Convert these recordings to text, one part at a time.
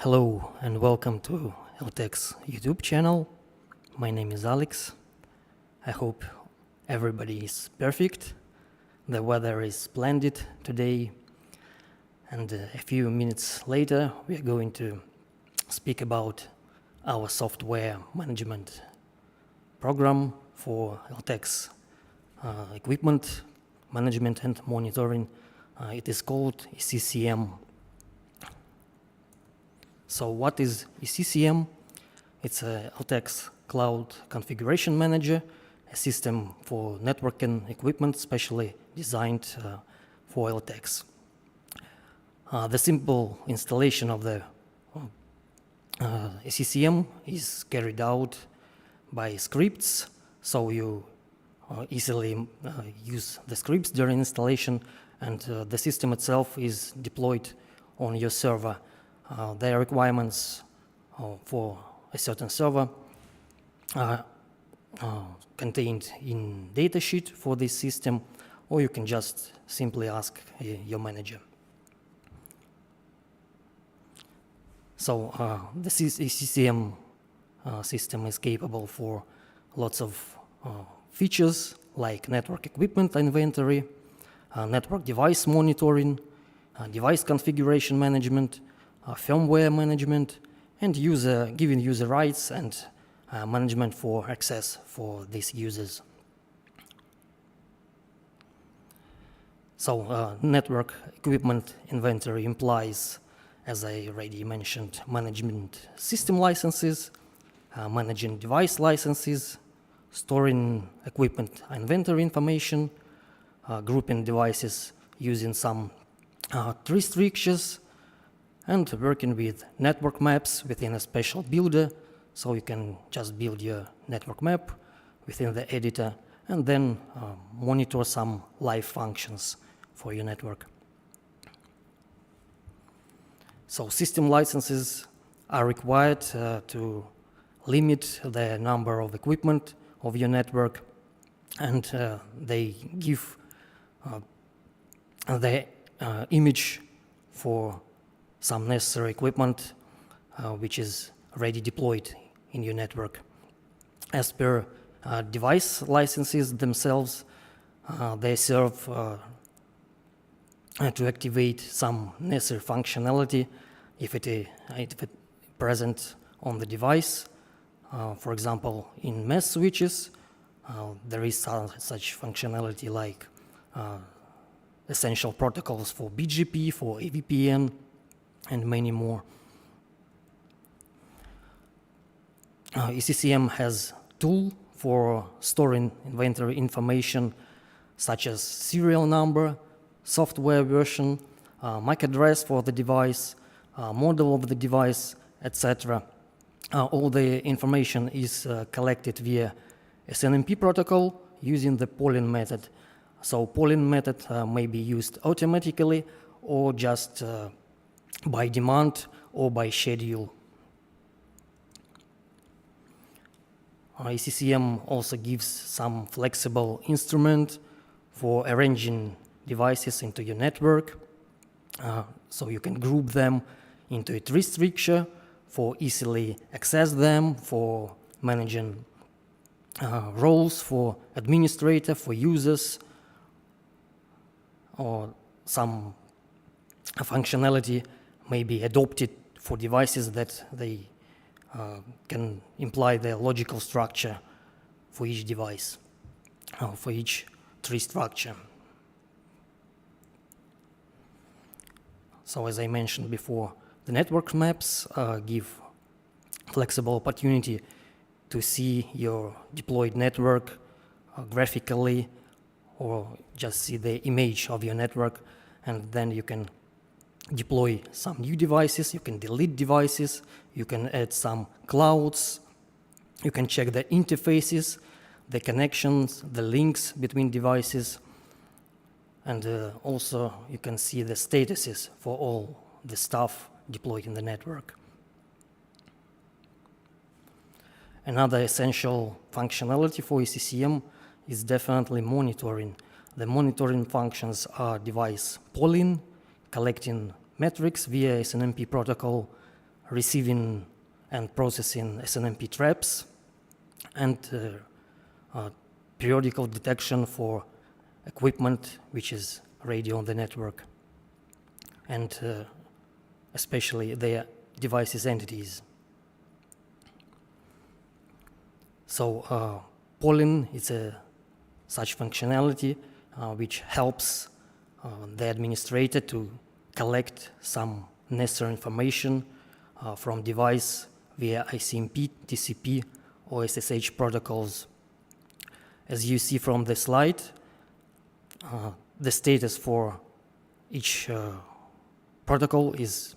Hello and welcome to Eltex YouTube channel. My name is Alex. I hope everybody is perfect. The weather is splendid today, and a few minutes later we are going to speak about our software management program for Eltex equipment management and monitoring. It is called ECCM. So what is ECCM? It's a Eltex Cloud Configuration Manager, a system for networking equipment specially designed for Eltex. The simple installation of the ECCM is carried out by scripts, so you easily use the scripts during installation, and the system itself is deployed on your server. Their requirements for a certain server are contained in datasheet for this system, or you can just simply ask your manager. So the ECCM system is capable for lots of features like network equipment inventory, network device monitoring, device configuration management, firmware management, and giving user rights and management for access for these users. So network equipment inventory implies, as I already mentioned, management system licenses, managing device licenses, storing equipment inventory information, grouping devices using some tree structures, and working with network maps within a special builder. So you can just build your network map within the editor and then monitor some live functions for your network. So system licenses are required to limit the number of equipment of your network, and they give the image for some necessary equipment which is already deployed in your network. As per device licenses themselves, they serve to activate some necessary functionality if it present on the device. For example, in mesh switches, there is such functionality like essential protocols for BGP, for AVPN, and many more. ECCM has tool for storing inventory information such as serial number, software version, MAC address for the device, model of the device, etc. All the information is collected via SNMP protocol using the polling method. So polling method may be used automatically or just by demand or by schedule. ECCM also gives some flexible instrument for arranging devices into your network. So you can group them into a tree structure for easily access them, for managing roles for administrator, for users, or some functionality may be adopted for devices that they can imply the logical structure for each device, for each tree structure. So as I mentioned before, the network maps give flexible opportunity to see your deployed network graphically, or just see the image of your network, and then you can deploy some new devices, you can delete devices, you can add some clouds, you can check the interfaces, the connections, the links between devices, and also you can see the statuses for all the stuff deployed in the network. Another essential functionality for ECCM is definitely monitoring. The monitoring functions are device polling, collecting metrics via SNMP protocol, receiving and processing SNMP traps, and periodical detection for equipment which is radio on the network, and especially their devices entities. So polling is such functionality which helps the administrator to collect some necessary information from device via ICMP, TCP, or SSH protocols. As you see from the slide, the status for each protocol is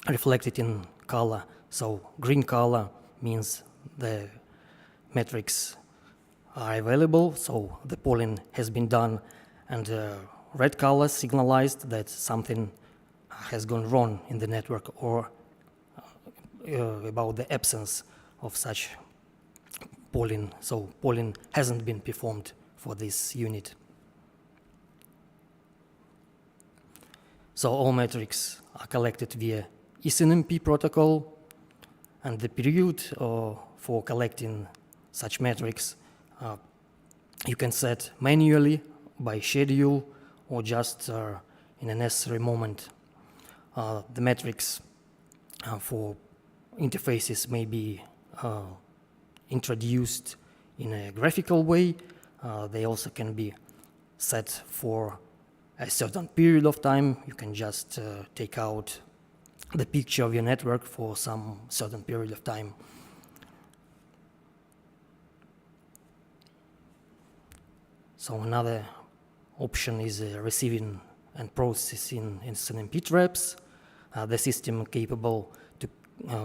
reflected in color. So green color means the metrics are available, so the polling has been done, and red color signalized that something has gone wrong in the network, or about the absence of such polling. So polling hasn't been performed for this unit. So all metrics are collected via ECCM protocol, and the period for collecting such metrics you can set manually by schedule or just in a necessary moment. The metrics for interfaces may be introduced in a graphical way. They also can be set for a certain period of time. You can just take out the picture of your network for some certain period of time. So another option is receiving and processing SNMP traps. The system capable to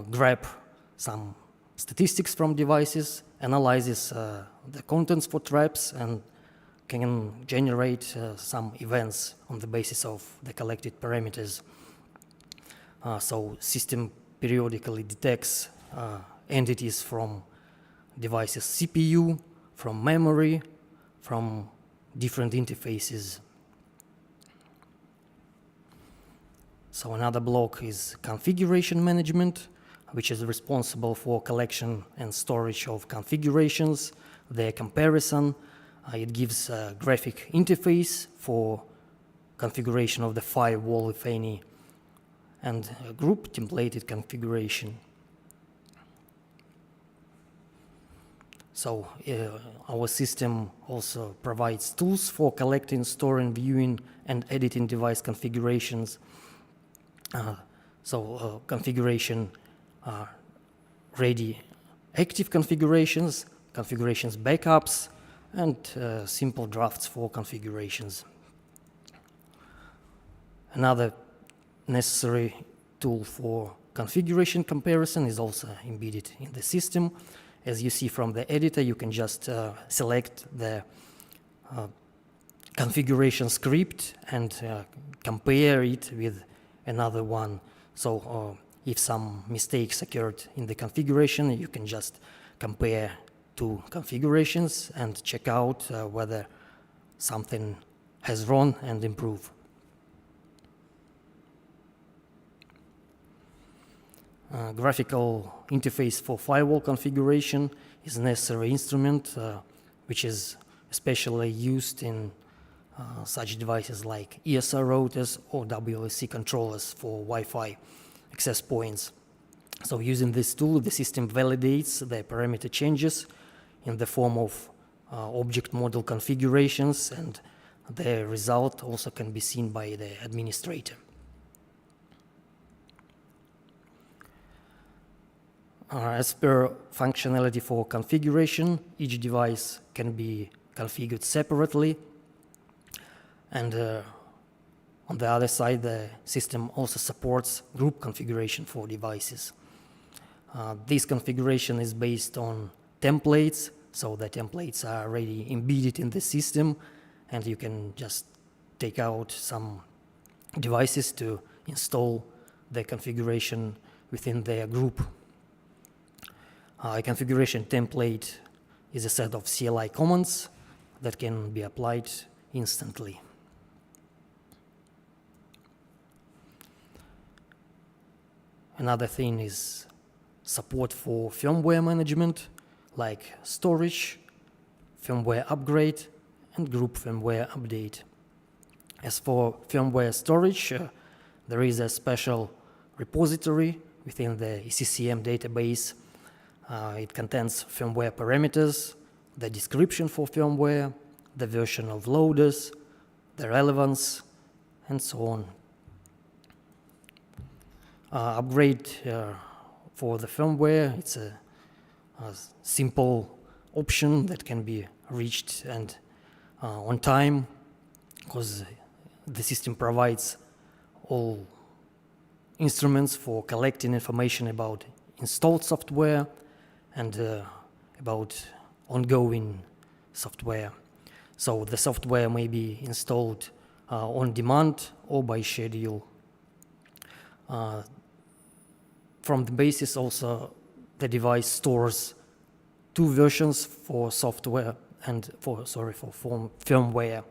grab some statistics from devices, analyzes the contents for traps, and can generate some events on the basis of the collected parameters. So system periodically detects entities from device's CPU, from memory, from different interfaces. So another block is configuration management, which is responsible for collection and storage of configurations, their comparison. It gives a graphic interface for configuration of the firewall, if any, and a group templated configuration. So our system also provides tools for collecting, storing, viewing, and editing device configurations. Configuration ready active configurations, configurations backups, and simple drafts for configurations. Another necessary tool for configuration comparison is also embedded in the system. As you see from the editor, you can just select the configuration script and compare it with another one. So if some mistakes occurred in the configuration, you can just compare two configurations and check out whether something has run and improve. Graphical interface for firewall configuration is a necessary instrument which is especially used in such devices like ESR routers or WLC controllers for Wi-Fi access points. So using this tool, the system validates the parameter changes in the form of object model configurations, and the result also can be seen by the administrator. As per functionality for configuration, each device can be configured separately, and on the other side, the system also supports group configuration for devices. This configuration is based on templates, so the templates are already embedded in the system, and you can just take out some devices to install the configuration within their group. A configuration template is a set of CLI commands that can be applied instantly. Another thing is support for firmware management, like storage, firmware upgrade, and group firmware update. As for firmware storage, there is a special repository within the ECCM database. It contains firmware parameters, the description for firmware, the version of loaders, the relevance, and so on. Upgrade for the firmware, it's a simple option that can be reached and on time, because the system provides all instruments for collecting information about installed software and about ongoing software. So the software may be installed on demand or by schedule. From the basis also, the device stores two versions for software and for firmware.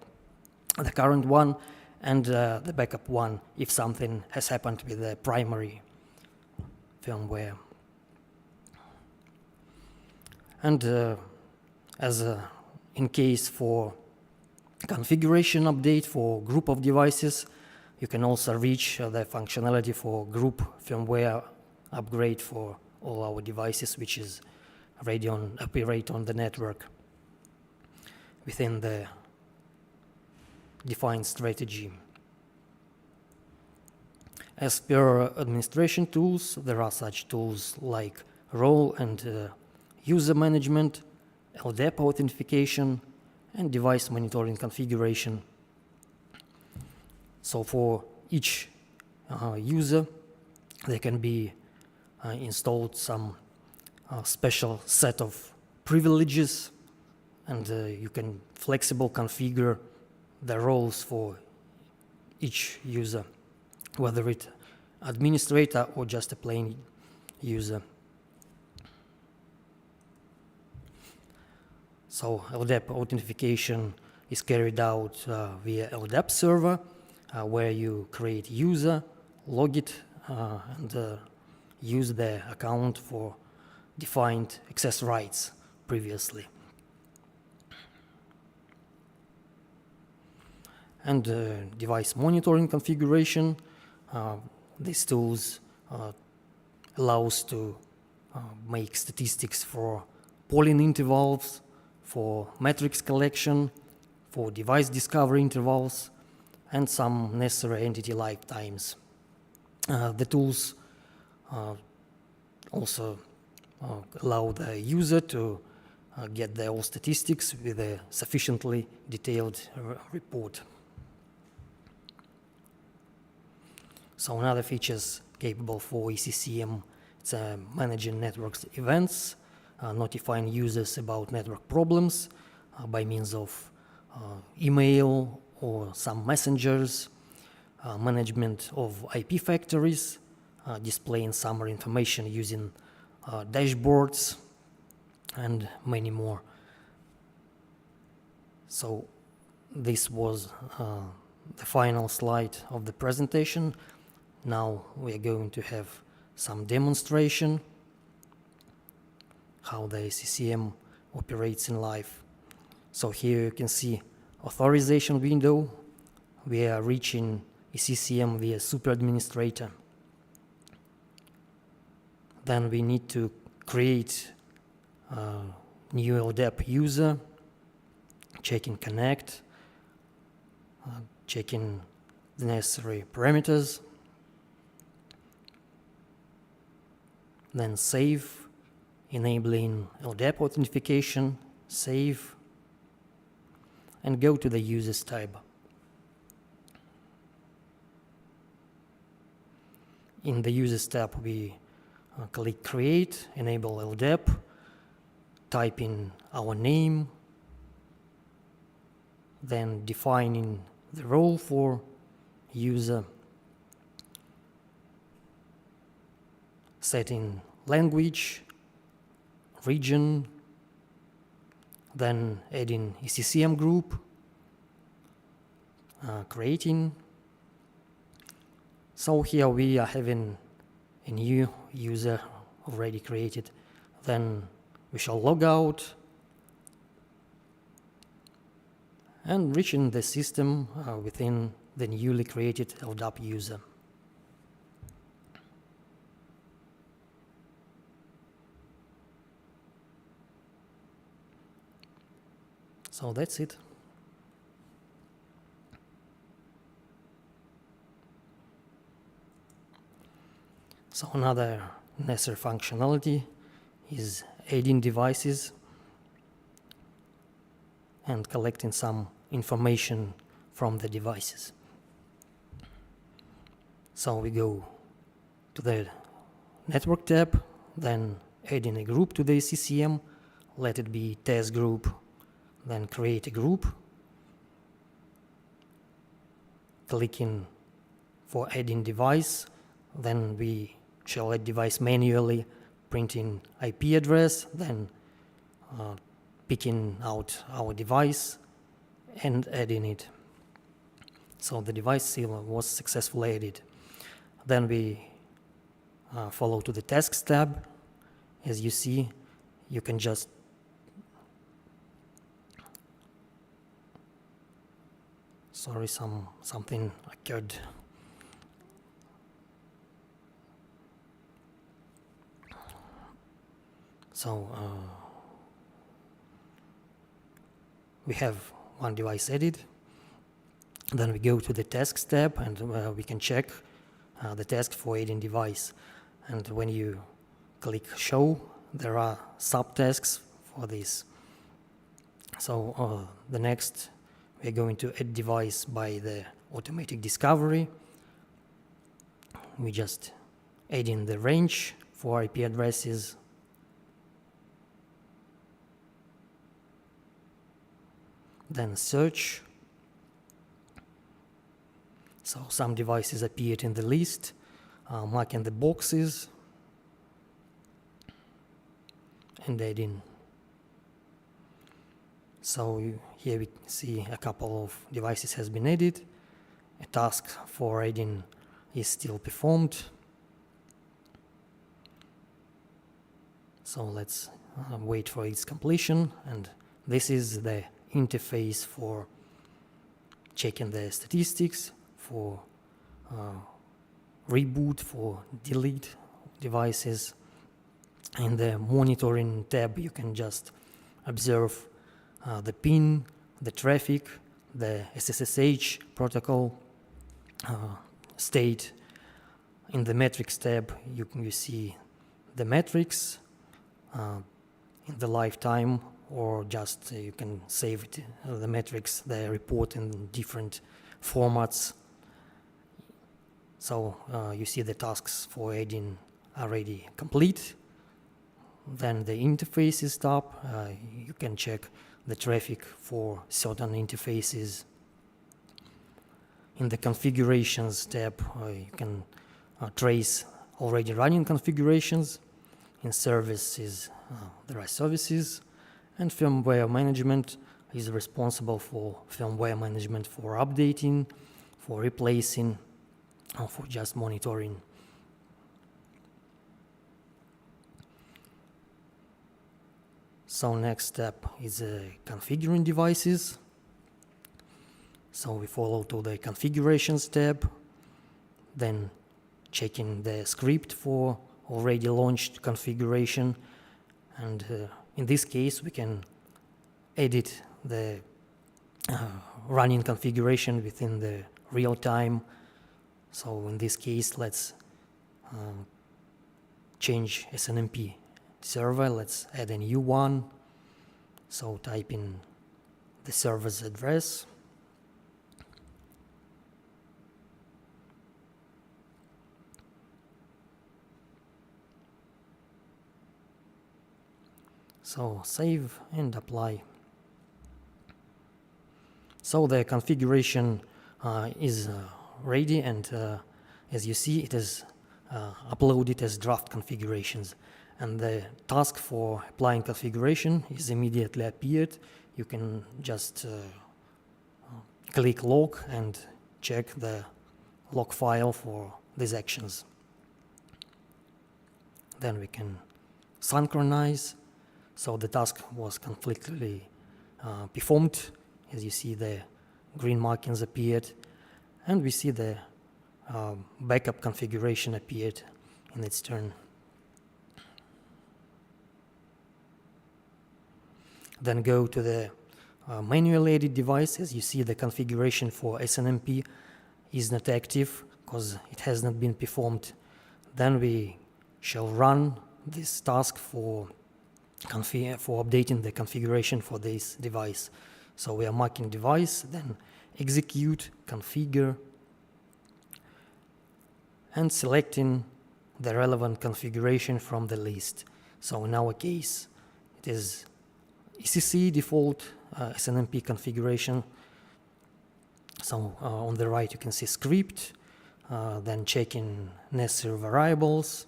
The current one and the backup one if something has happened with the primary firmware. And in case for configuration update for group of devices, you can also reach the functionality for group firmware upgrade for all our devices which is operate on the network within the defined strategy. As per administration tools, there are such tools like role and user management, LDAP authentication, and device monitoring configuration. So for each user, there can be installed some special set of privileges, and you can flexible configure the roles for each user, whether it's administrator or just a plain user. So LDAP authentication is carried out via LDAP server, where you create user, log it, and use the account for defined access rights previously. And device monitoring configuration, these tools allows to make statistics for polling intervals, for matrix collection, for device discovery intervals, and some necessary entity lifetimes. The tools also allow the user to get their all statistics with a sufficiently detailed report. So another features capable for ECCM, it's managing networks events, notifying users about network problems by means of email or some messengers, management of IP factories, displaying summary information using dashboards, and many more. So this was the final slide of the presentation. Now we are going to have some demonstration how the ECCM operates in live. So here you can see authorization window. We are reaching ECCM via super administrator. Then we need to create a new LDAP user, checking connect, checking the necessary parameters, then save, enabling LDAP authentication, save, and go to the Users tab. In the Users tab, we click Create, enable LDAP, type in our name, then defining the role for user, setting language, region, then adding ECCM group, creating. So here we are having a new user already created. Then we shall log out and reaching the system within the newly created LDAP user. So that's it. So another necessary functionality is adding devices and collecting some information from the devices. So we go to the network tab, then adding a group to the ECCM, let it be test group, then create a group, clicking for adding device, then we shall add device manually, printing IP address, then picking out our device and adding it. So the device was successfully added. Then we follow to the tasks tab. As you see, you can just something occurred. So we have one device added. Then we go to the tasks tab and we can check the task for adding device. And when you click show, there are subtasks for this. So the next, we're going to add device by the automatic discovery. We just add in the range for IP addresses. Then search. So some devices appeared in the list, marking the boxes and adding. So here we see a couple of devices has been added. A task for adding is still performed. So let's wait for its completion, and this is the interface for checking the statistics, for reboot, for delete devices. In the monitoring tab, you can just observe the ping, the traffic, the SSH protocol state. In the metrics tab, you see the metrics in the lifetime, or just you can save it, the metrics, the report in different formats. So you see the tasks for adding already complete. Then the interfaces tab, you can check the traffic for certain interfaces. In the configurations tab, you can trace already running configurations. In services, there are services, and firmware management is responsible for firmware management for updating, for replacing, or for just monitoring. So next step is configuring devices. So we follow to the configurations tab, then checking the script for already launched configuration, and in this case we can edit the running configuration within the real time. So in this case, let's change SNMP server. Let's add a new one. So type in the server's address. So save and apply. So the configuration is ready, and as you see, it is uploaded as draft configurations. And the task for applying configuration is immediately appeared. You can just click log and check the log file for these actions. Then we can synchronize. So the task was completely performed. As you see, the green markings appeared, and we see the backup configuration appeared in its turn. Then go to the manual edit devices. You see the configuration for SNMP is not active because it has not been performed. Then we shall run this task for updating the configuration for this device. So we are marking device, then execute, configure, and selecting the relevant configuration from the list. So in our case, it is ECC default SNMP configuration. So on the right you can see script, then checking necessary variables.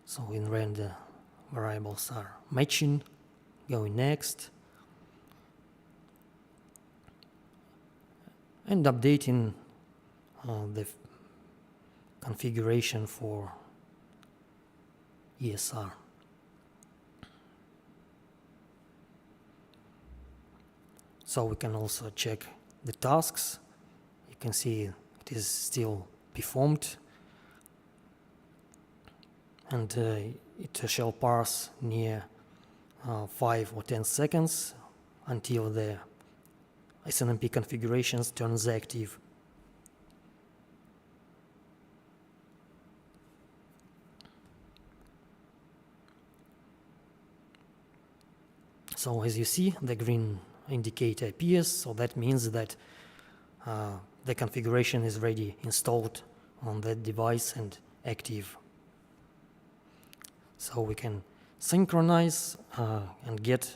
So in red the variables are matching, going next, and updating the configuration for ESR. So we can also check the tasks. You can see it is still performed, and it shall pass near 5 or 10 seconds until the SNMP configurations turns active. So as you see, the green indicator appears, so that means that the configuration is already installed on that device and active. So we can synchronize and get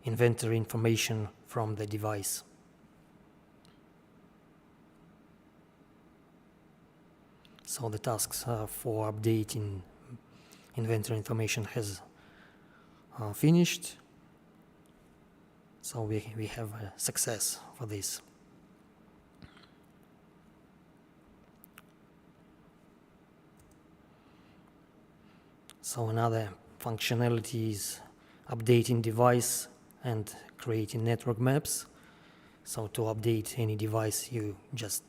inventory information from the device. So the tasks for updating inventory information has finished. So we have a success for this. So another functionality is updating device and creating network maps. So to update any device, you just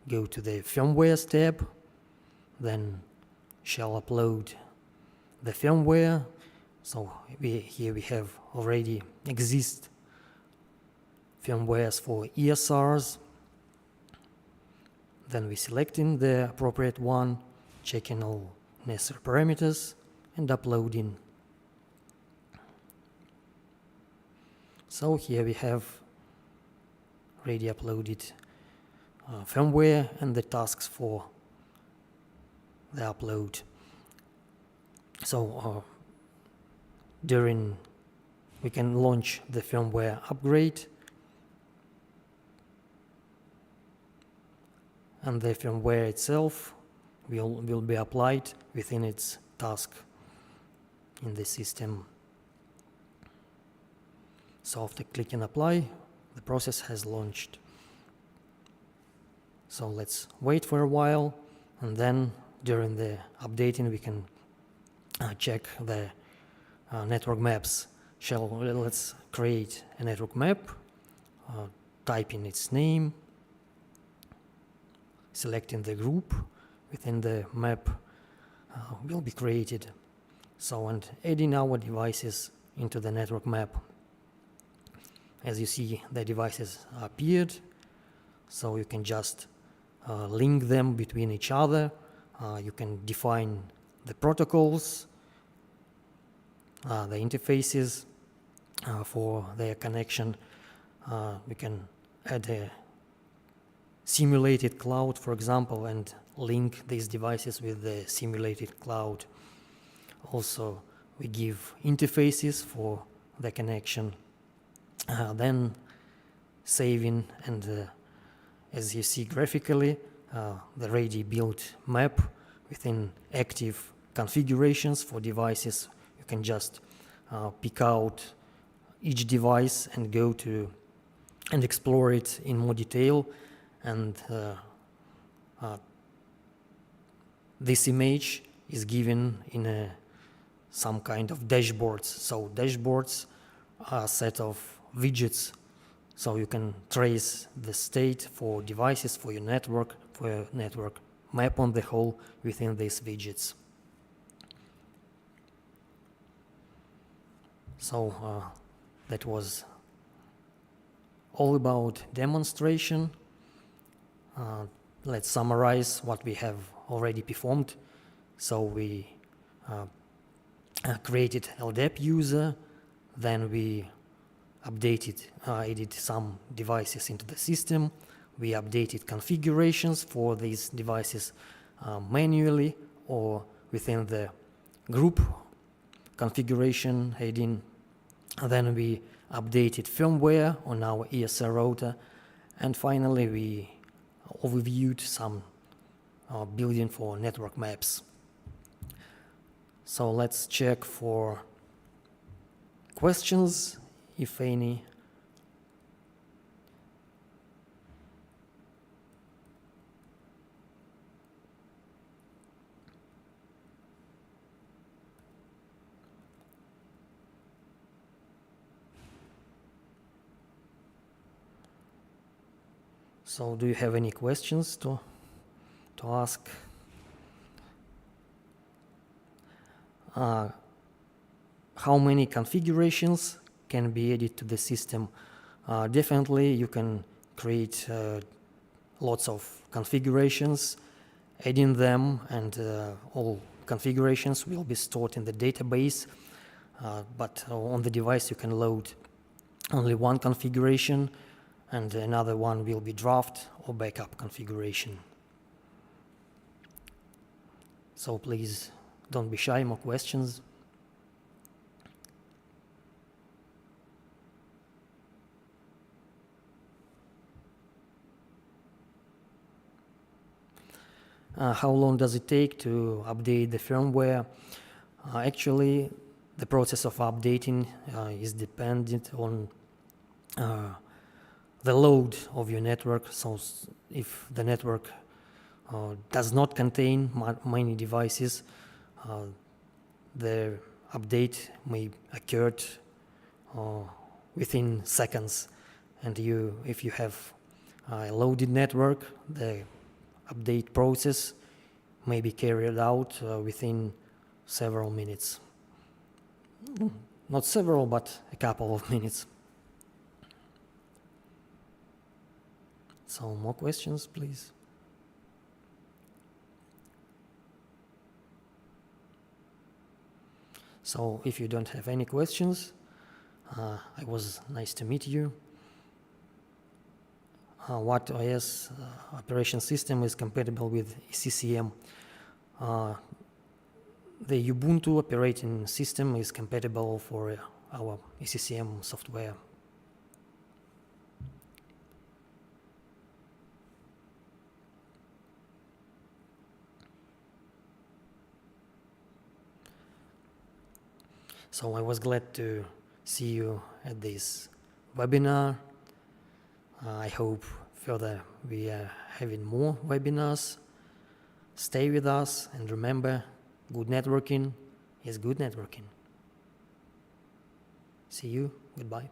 go to the firmware tab, then shall upload the firmware. So here we have already exist firmwares for ESRs. Then we selecting the appropriate one, checking all necessary parameters, and uploading. So here we have already uploaded firmware and the tasks for the upload. So we can launch the firmware upgrade, and the firmware itself will be applied within its task in the system. So after clicking apply, the process has launched. So let's wait for a while, and then during the updating we can check the network maps. Let's create a network map, type in its name, selecting the group within the map will be created. So, and adding our devices into the network map. As you see, the devices appeared, so you can just link them between each other. You can define the protocols, the interfaces for their connection. We can add a simulated cloud, for example, and link these devices with the simulated cloud. Also, we give interfaces for the connection, then saving, and as you see graphically, the ready built map within active configurations for devices. You can just pick out each device and go to and explore it in more detail, and this image is given in some kind of dashboards. So dashboards are a set of widgets, so you can trace the state for devices, for your network map on the whole within these widgets. So that was all about demonstration. Let's summarize what we have already performed. So we created LDAP user, then we added some devices into the system. We updated configurations for these devices manually or within the group configuration heading. Then we updated firmware on our ESR router, and finally we overviewed some building for network maps. So let's check for questions, if any. So do you have any questions to ask? How many configurations can be added to the system? Definitely you can create lots of configurations, adding them, and all configurations will be stored in the database, but on the device you can load only one configuration, and another one will be draft or backup configuration. So please don't be shy, more questions. How long does it take to update the firmware? Actually, the process of updating is dependent on the load of your network. So if the network does not contain many devices, the update may occur within seconds. And if you have a loaded network, the update process may be carried out within several minutes. Not several, but a couple of minutes. So more questions, please. So if you don't have any questions, it was nice to meet you. What OS operation system is compatible with ECCM? The Ubuntu operating system is compatible for our ECCM software. So I was glad to see you at this webinar. I hope further we are having more webinars. Stay with us and remember, good networking is good networking. See you. Goodbye.